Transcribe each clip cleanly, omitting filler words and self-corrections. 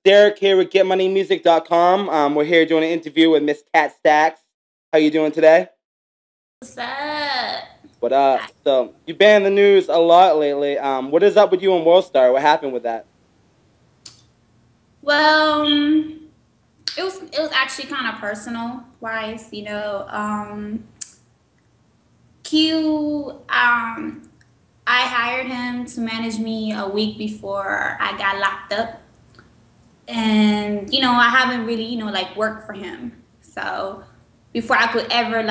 Derek here with GetMoneyMusic.com. We're here doing an interview with Miss Kat Stacks. How you doing today? What's up? What up? So you've been in the news a lot lately. What is up with you and Worldstar? What happened with that? Well, it was actually kind of personal wise, Q, I hired him to manage me a week before I got locked up. And, I haven't really, worked for him. So before I could ever,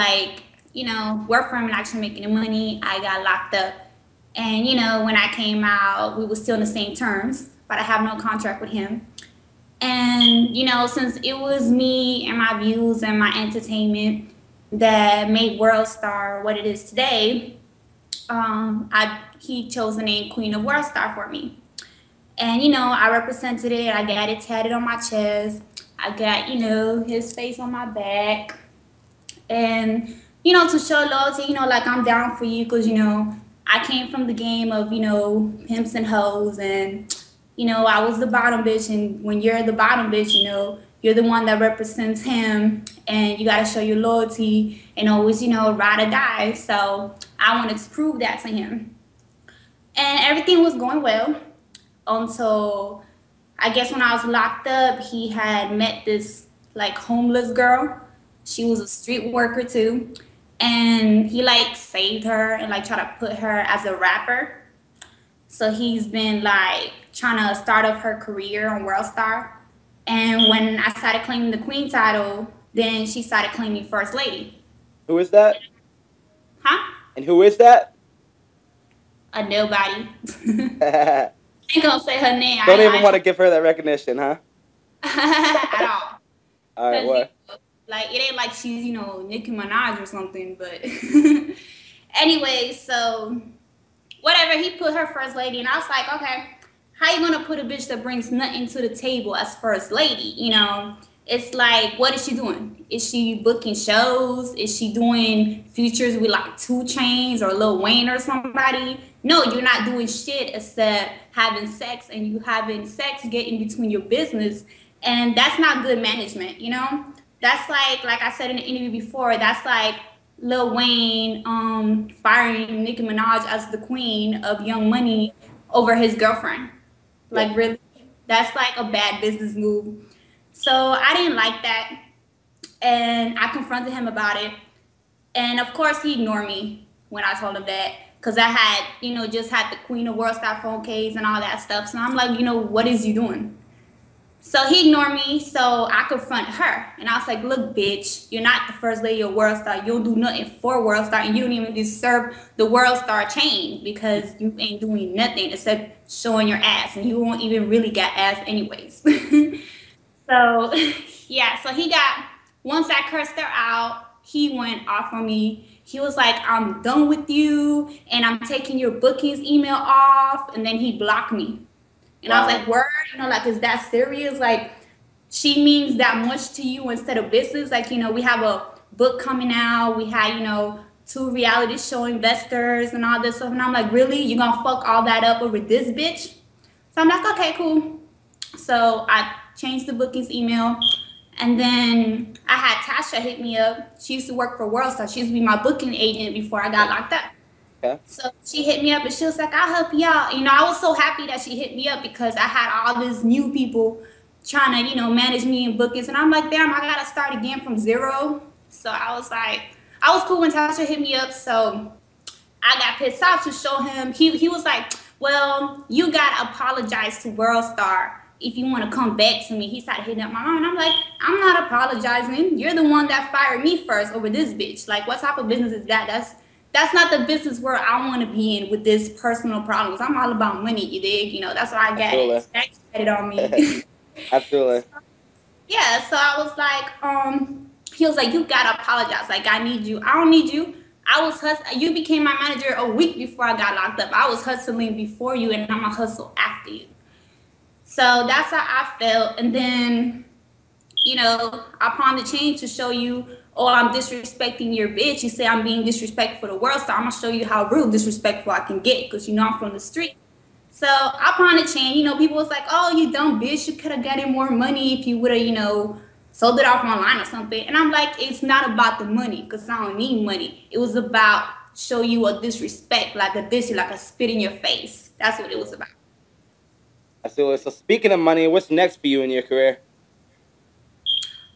work for him and actually make any money, I got locked up. And, when I came out, we were still in the same terms, but I have no contract with him. And, since it was me and my views and my entertainment that made Worldstar what it is today, he chose the name Queen of Worldstar for me. And, I represented it. I got it tatted on my chest. I got, his face on my back. And, to show loyalty, I'm down for you because, I came from the game of, pimps and hoes. And, I was the bottom bitch. And when you're the bottom bitch, you're the one that represents him. And you got to show your loyalty and always, ride or die. So I wanted to prove that to him. And everything was going well. Until I guess when I was locked up, he had met this homeless girl. She was a street worker too. And he saved her and tried to put her as a rapper. So he's been trying to start off her career on Worldstar. And when I started claiming the queen title, then she started claiming first lady. Who is that? Huh? And who is that? A nobody. I ain't gonna say her name. Don't even want to give her that recognition, huh? At all. All right, what? It ain't like she's, Nicki Minaj or something, but anyway, so whatever, he put her first lady, and I was like, okay, how you gonna put a bitch that brings nothing to the table as first lady? It's what is she doing? Is she booking shows? Is she doing features with 2 Chainz or Lil Wayne or somebody? No, you're not doing shit except having sex, and you having sex get in between your business, and that's not good management, That's like I said in the interview before, that's like Lil Wayne firing Nicki Minaj as the queen of Young Money over his girlfriend. Really, that's a bad business move. So I didn't like that, and I confronted him about it. And of course, he ignored me when I told him that, because I had, just had the Queen of Worldstar phone case and all that stuff. So I'm like, what is you doing? So he ignored me, so I confronted her. And I was like, look, bitch, you're not the first lady of Worldstar. You don't do nothing for Worldstar, and you don't even deserve the Worldstar chain because you ain't doing nothing except showing your ass, and you won't even really get ass anyways. So, yeah, so once I cursed her out, he went off on me. He was like, I'm done with you, and I'm taking your bookings email off, and then he blocked me. And wow. I was like, word, is that serious? She means that much to you instead of business? We have a book coming out. We had, 2 reality show investors and all this stuff. And I'm like, really? You gonna fuck all that up over this bitch? So I'm like, okay, cool. So I changed the bookings email, and then I had Tasha hit me up. She used to work for Worldstar. She used to be my booking agent before I got locked up. Okay. So she hit me up, and she was like, I'll help you out. I was so happy that she hit me up because I had all these new people trying to, manage me in bookings. And I'm like, damn, I got to start again from zero. So I was cool when Tasha hit me up. So I got pissed off to show him. He was like, well, you got to apologize to Worldstar if you want to come back to me. He started hitting up my mom, and I'm like, I'm not apologizing. You're the one that fired me first over this bitch. What type of business is that? That's not the business where I want to be in with this personal problems. I'm all about money, you dig? That's why I got it on me. Absolutely. So, yeah, so I was like, he was like, you got to apologize. I need you. I don't need you. You became my manager a week before I got locked up. I was hustling before you, and I'm going to hustle after you. So that's how I felt. And then, I pawned the chain to show you, oh, I'm disrespecting your bitch. You say I'm being disrespectful to Worldstar. I'm going to show you how real disrespectful I can get because, I'm from the street. So I pawned a chain. People was like, "Oh, you dumb bitch! You could have gotten more money if you would have, sold it off online or something." And I'm like, it's not about the money because I don't need money. It was about show you a disrespect, like a spit in your face. That's what it was about. So speaking of money, what's next for you in your career?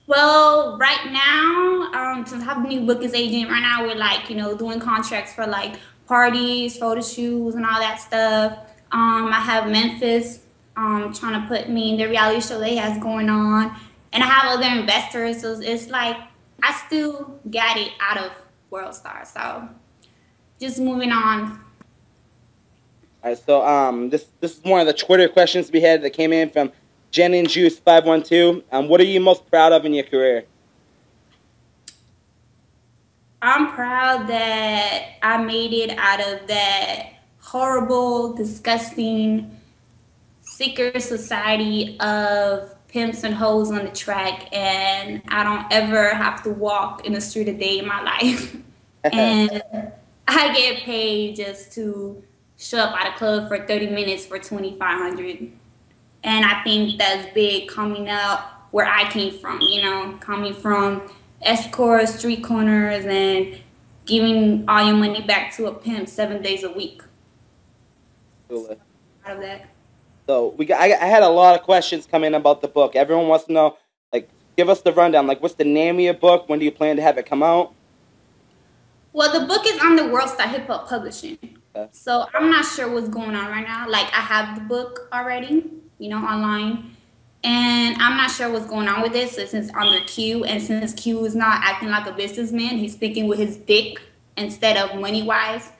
Well, right now, since I have a new bookings agent, right now we're like, doing contracts for like parties, photo shoots, and all that stuff. I have Memphis trying to put me in the reality show they has going on, and I have other investors. So it's like I still got it out of Worldstar. So just moving on. All right, so this is one of the Twitter questions we had that came in from Jen and Juice 512. What are you most proud of in your career? I'm proud that I made it out of that horrible, disgusting, secret society of pimps and hoes on the track, and I don't ever have to walk in the street a day in my life. And I get paid just to show up at a club for 30 minutes for 2,500. And I think that's big coming out where I came from, coming from escorts, street corners, and giving all your money back to a pimp 7 days a week. Cool. Out of that. So I had a lot of questions come in about the book. Everyone wants to know, like, give us the rundown. Like, what's the name of your book? When do you plan to have it come out? Well, the book is on the Worldstarhiphop publishing. Okay. So I'm not sure what's going on right now. Like, I have the book already, online. And I'm not sure what's going on with this since it's under Q. And since Q is not acting like a businessman, he's thinking with his dick instead of money-wise.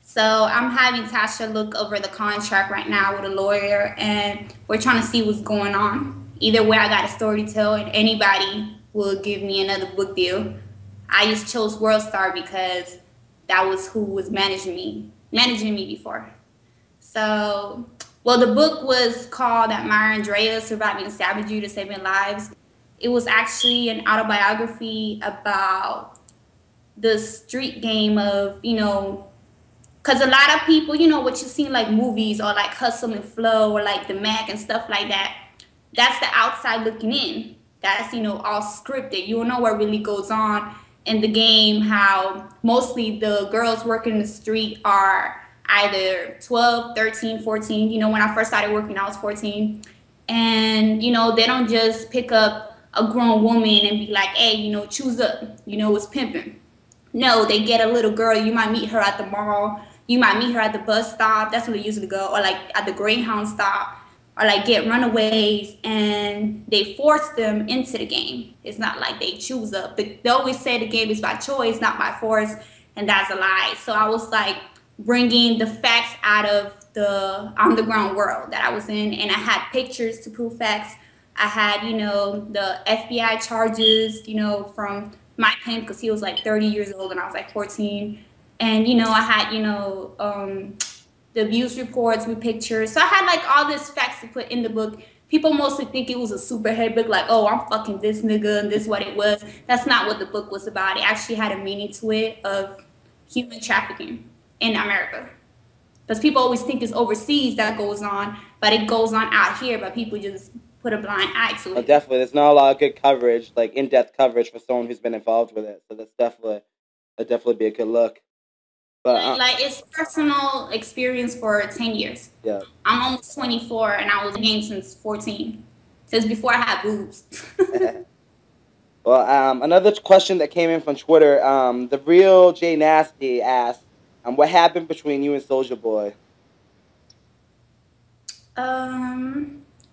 So I'm having Tasha look over the contract right now with a lawyer, and we're trying to see what's going on. Either way, I got a story to tell, and anybody will give me another book deal. I just chose Worldstar because that was who was managing me before. So, well, the book was called Admire Andrea, Surviving Savagery to Saving Lives. It was actually an autobiography about the street game of, because a lot of people, what you see in like movies or like Hustle and Flow or like The Mac and stuff like that, that's the outside looking in. That's, all scripted. You don't know what really goes on in the game, how mostly the girls working in the street are either 12, 13, 14. When I first started working, I was 14. And, they don't just pick up a grown woman and be like, hey, choose up, it's pimping. No, they get a little girl. You might meet her at the mall. You might meet her at the bus stop. That's where they usually go. Or like at the Greyhound stop. Or like get runaways, and they force them into the game. It's not like they choose up. They always say the game is by choice, not by force, and that's a lie. So I was like bringing the facts out of the underground world that I was in, and I had pictures to prove facts. I had, the FBI charges, from my pimp because he was like 30 years old and I was like 14. And, I had, the abuse reports with pictures. So I had like all this facts to put in the book. People mostly think it was a superhead book, like, oh, I'm fucking this nigga and this is what it was. That's not what the book was about. It actually had a meaning to it of human trafficking in America. Because people always think it's overseas that goes on, but it goes on out here, but people just put a blind eye to it. Oh, definitely. There's not a lot of good coverage, like in-depth coverage for someone who's been involved with it. So that'd definitely be a good look. But like it's personal experience for 10 years. Yeah. I'm almost 24 and I was in the game since 14. Since before I had boobs. Well, another question that came in from Twitter, the real Jay Nasty asked, what happened between you and Soulja Boy?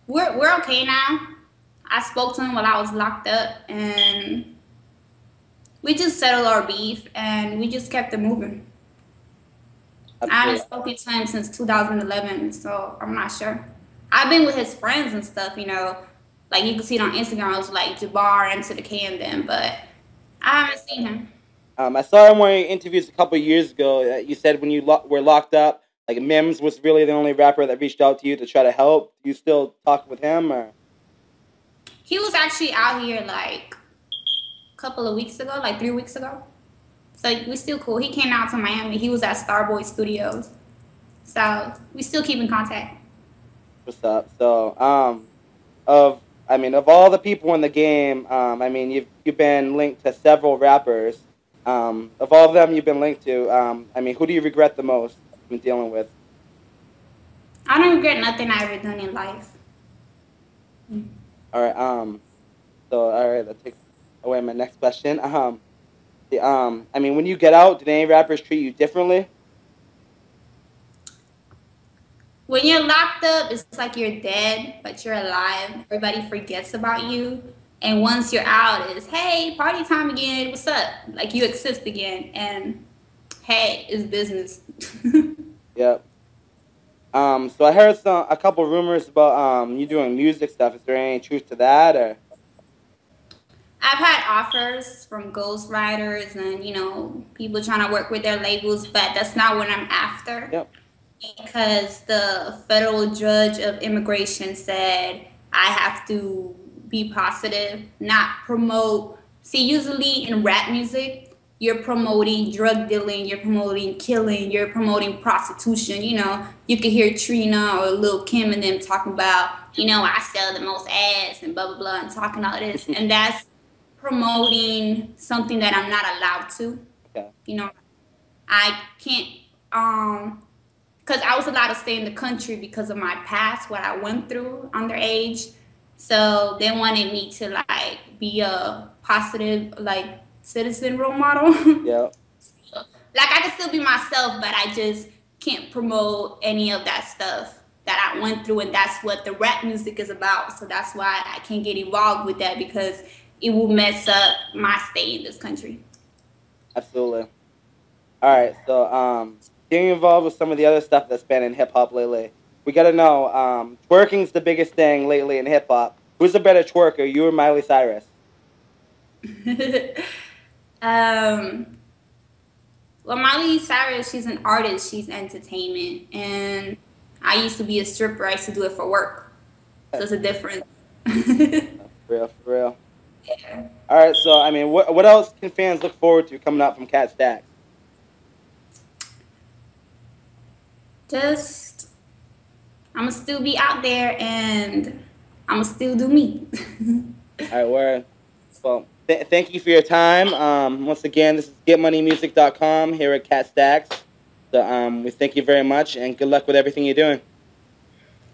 We're okay now. I spoke to him while I was locked up, and we just settled our beef, and we just kept it moving. Absolutely. I haven't spoken to him since 2011, so I'm not sure. I've been with his friends and stuff, like you can see it on Instagram. It was like Jabbar and to the K and them, but I haven't seen him. I saw in one of your interviews a couple of years ago that you said when you were locked up, like Mims was really the only rapper that reached out to you to try to help. Do you still talk with him, or? He was actually out here like a couple of weeks ago, like 3 weeks ago. So we're still cool. He came out to Miami. He was at Starboy Studios. So we still keep in contact. What's up? So, of of all the people in the game, you've been linked to several rappers. Of all of them you've been linked to, who do you regret the most in dealing with? I don't regret nothing I ever done in life. All right. So all right, that takes away my next question. When you get out, did any rappers treat you differently? When you're locked up, it's like you're dead, but you're alive. Everybody forgets about you. And once you're out, it's, hey, party time again. What's up? Like, you exist again. And, hey, it's business. Yep. So I heard a couple rumors about you doing music stuff. Is there any truth to that, or? I've had offers from ghostwriters and, people trying to work with their labels, but that's not what I'm after. Yep. Because the federal judge of immigration said I have to be positive, not promote. See, usually in rap music, you're promoting drug dealing, you're promoting killing, you're promoting prostitution. You can hear Trina or Lil Kim and them talking about, I sell the most ass and blah, blah, blah, and talking all this. And that's promoting something that I'm not allowed to. Okay. I can't, because I was allowed to stay in the country because of my past, what I went through underage. So they wanted me to be a positive citizen role model. Yeah. I can still be myself, but I just can't promote any of that stuff that I went through, and that's what the rap music is about. So that's why I can't get involved with that, because it will mess up my stay in this country. Absolutely. All right. So getting involved with some of the other stuff that's been in hip hop lately. We got to know, twerking's the biggest thing lately in hip hop. Who's a better twerker, you or Miley Cyrus? Well, Miley Cyrus, she's an artist. She's entertainment. And I used to be a stripper. I used to do it for work. So it's a difference. For real. Yeah. All right. So, what else can fans look forward to coming out from Cat Stacks? Just, I'm going to still be out there, and I'm going to still do me. All right, word. Well, thank you for your time. Once again, this is GetMoneyMusic.com here at Cat Stacks. So we thank you very much, and good luck with everything you're doing.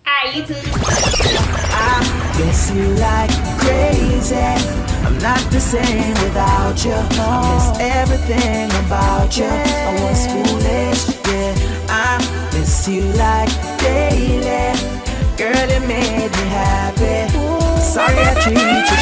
All right, you too. I miss you like crazy. I'm not the same without you. I miss everything about you. I was foolish, yeah. I miss you like daily. Girl, it made me happy. Sorry I treat you